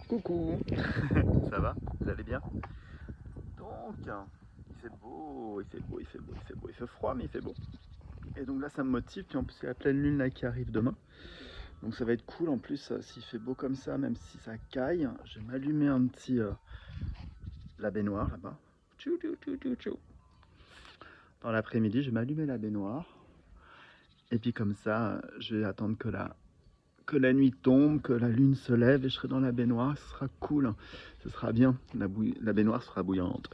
Coucou. Ça va? Vous allez bien? Donc, il fait beau, il fait beau, il fait beau, il fait beau, il fait froid, mais il fait beau. Et donc là, ça me motive. Puis en plus, il y a la pleine lune là qui arrive demain. Donc ça va être cool. En plus, s'il fait beau comme ça, même si ça caille, je vais m'allumer un petit la baignoire là-bas. Tchou, tchou, tchou, tchou, tchou. Dans l'après-midi, je vais m'allumer la baignoire. Et puis comme ça, je vais attendre que la nuit tombe, que la lune se lève et je serai dans la baignoire. Ce sera cool. Ce sera bien. La baignoire sera bouillante.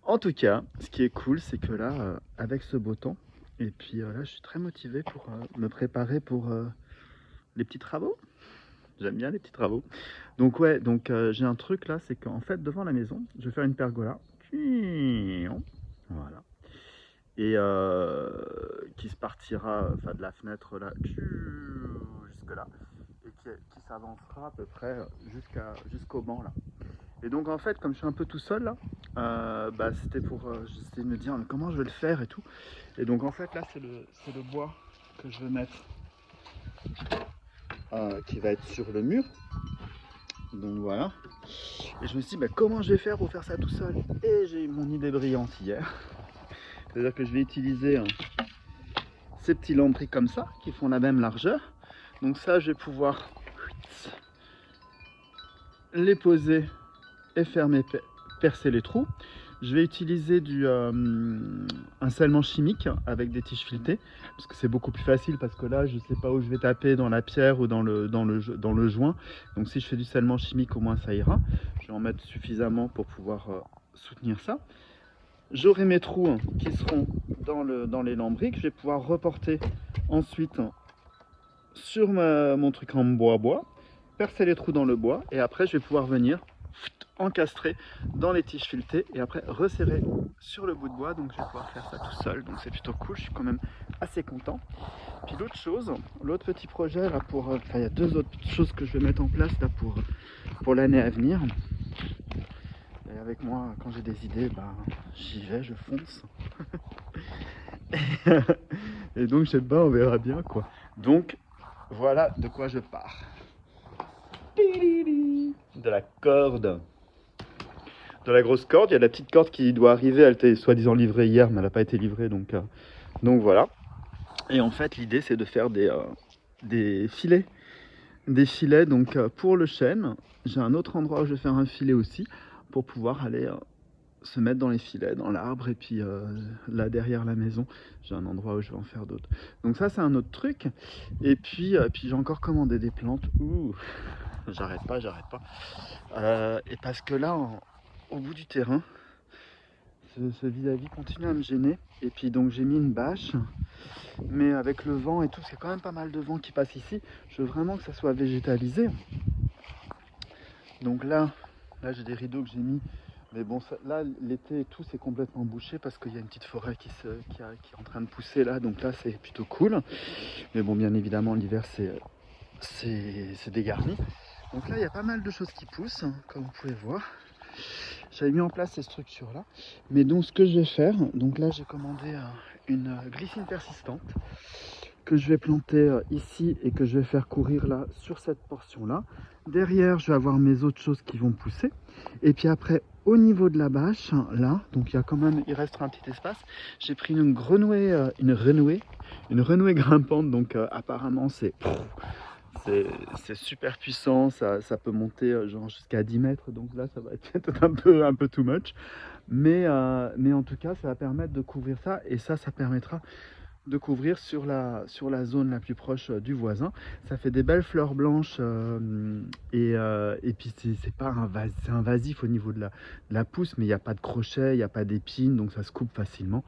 En tout cas, ce qui est cool, c'est que là, avec ce beau temps, et puis là, je suis très motivé pour me préparer pour les petits travaux. J'aime bien les petits travaux. Donc ouais, donc j'ai un truc là, c'est qu'en fait, devant la maison, je vais faire une pergola. Voilà. Et qui se partira enfin, de la fenêtre là, jusque là. Et qui s'avancera à peu près jusqu'au banc là. Et donc en fait, comme je suis un peu tout seul là, bah, c'était pour j'essayais de me dire comment je vais le faire et tout. Et donc en fait là c'est le bois que je vais mettre qui va être sur le mur. Donc voilà. Et je me suis dit bah, comment je vais faire pour faire ça tout seul. Et j'ai eu mon idée brillante hier. C'est-à-dire que je vais utiliser ces petits lambris comme ça qui font la même largeur. Donc ça je vais pouvoir les poser et fermer, percer les trous. Je vais utiliser un scellement chimique avec des tiges filetées parce que c'est beaucoup plus facile parce que là je ne sais pas où je vais taper dans la pierre ou dans le joint. Donc si je fais du scellement chimique au moins ça ira. Je vais en mettre suffisamment pour pouvoir soutenir ça. J'aurai mes trous qui seront dans les lambris que je vais pouvoir reporter ensuite sur mon truc en bois, percer les trous dans le bois et après je vais pouvoir venir encastrer dans les tiges filetées et après resserrer sur le bout de bois. Donc je vais pouvoir faire ça tout seul, donc c'est plutôt cool, je suis quand même assez content. Puis l'autre petit projet là pour il y a deux autres choses que je vais mettre en place là pour l'année à venir. Et avec moi quand j'ai des idées, bah j'y vais, je fonce. Et donc je sais pas, on verra bien quoi. Donc voilà de quoi je pars. De la corde. De la grosse corde, il y a la petite corde qui doit arriver, elle était soi-disant livrée hier, mais elle n'a pas été livrée, donc voilà. Et en fait, l'idée, c'est de faire des filets. Des filets, donc pour le chêne, j'ai un autre endroit où je vais faire un filet aussi, pour pouvoir aller se mettre dans les filets, dans l'arbre, et puis là, derrière la maison, j'ai un endroit où je vais en faire d'autres. Donc ça, c'est un autre truc. Et puis j'ai encore commandé des plantes. Ouh, j'arrête pas. Et parce que là, au bout du terrain, ce vis-à-vis continue à me gêner. Et puis donc j'ai mis une bâche, mais avec le vent et tout, c'est quand même pas mal de vent qui passe ici. Je veux vraiment que ça soit végétalisé. Donc là j'ai des rideaux que j'ai mis. Mais bon, là l'été et tout c'est complètement bouché parce qu'il y a une petite forêt qui est en train de pousser là. Donc là c'est plutôt cool. Mais bon, bien évidemment l'hiver c'est dégarni. Donc là il y a pas mal de choses qui poussent, comme vous pouvez voir. J'avais mis en place ces structures là, mais donc ce que je vais faire, donc là j'ai commandé une glycine persistante que je vais planter ici et que je vais faire courir là sur cette portion là. Derrière je vais avoir mes autres choses qui vont pousser et puis après au niveau de la bâche là, donc il restera un petit espace. J'ai pris une renouée grimpante, donc apparemment c'est super puissant, ça peut monter genre jusqu'à 10 mètres, donc là ça va être peut-être un peu too much, mais en tout cas ça va permettre de couvrir ça, et ça permettra de couvrir sur la zone la plus proche du voisin. Ça fait des belles fleurs blanches et puis c'est pas c'est invasif au niveau de la pousse, mais il n'y a pas de crochet, il n'y a pas d'épines, donc ça se coupe facilement.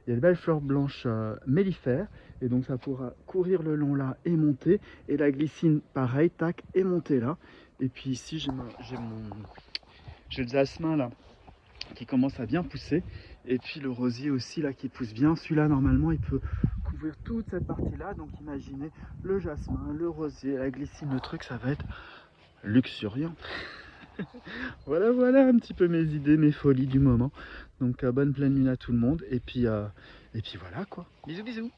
Il y a de belles fleurs blanches mellifères, et donc ça pourra courir le long là et monter. Et la glycine, pareil, tac, et monter là. Et puis ici, j'ai le jasmin là qui commence à bien pousser. Et puis le rosier aussi là qui pousse bien. Celui-là, normalement, il peut couvrir toute cette partie-là. Donc imaginez le jasmin, le rosier, la glycine, le truc, ça va être luxuriant. Voilà un petit peu mes idées, mes folies du moment. Donc bonne pleine lune à tout le monde. Et puis voilà quoi. Bisous bisous.